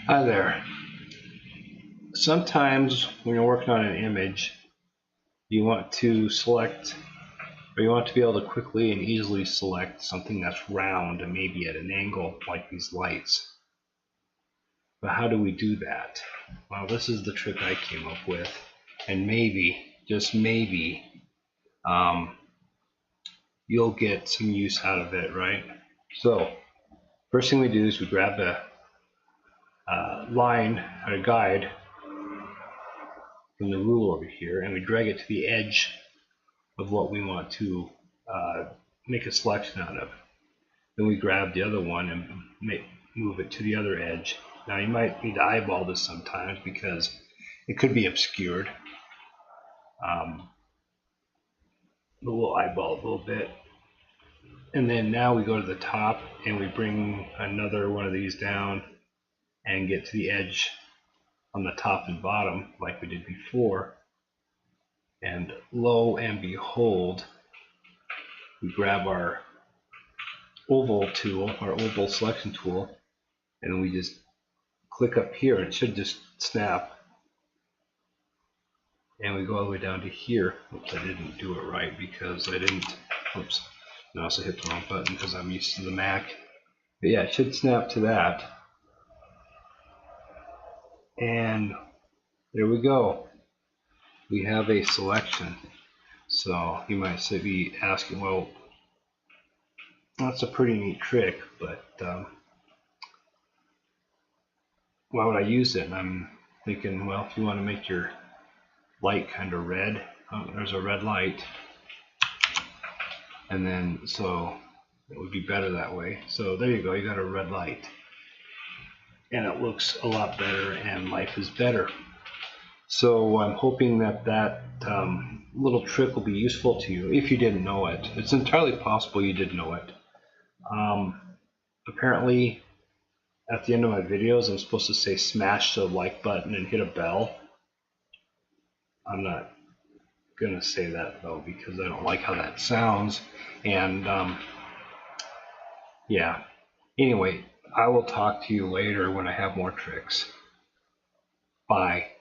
Hi there. Sometimes when you're working on an image, you want to select, or you want to be able to quickly and easily select something that's round and maybe at an angle like these lights. But how do we do that? Well, this is the trick I came up with, and maybe, just maybe, um, you'll get some use out of it, right? So, first thing we do is we grab a line or a guide from the rule over here, and we drag it to the edge of what we want to uh, make a selection out of. Then we grab the other one and move it to the other edge. Now you might need to eyeball this sometimes because it could be obscured. But we'll eyeball it a little bit. And then now we go to the top and we bring another one of these down and get to the edge on the top and bottom like we did before. And lo and behold, we grab our oval tool, our oval selection tool, and we just click up here. It should just snap, and we go all the way down to here. Oops, I didn't do it right because I didn't. Oops, I also hit the wrong button because I'm used to the Mac. But yeah, it should snap to that, and there we go. We have a selection. So you might be asking, well, that's a pretty neat trick, but why would I use it? And I'm thinking, well, if you want to make your light kind of red, there's a red light, and then so it would be better that way. So there you go, you got a red light, and it looks a lot better, and life is better. So I'm hoping that that little trick will be useful to you if you didn't know it. It's entirely possible you didn't know it. Apparently, at the end of my videos, I'm supposed to say smash the like button and hit a bell. I'm not gonna say that though because I don't like how that sounds. And yeah. Anyway, I will talk to you later when I have more tricks. Bye.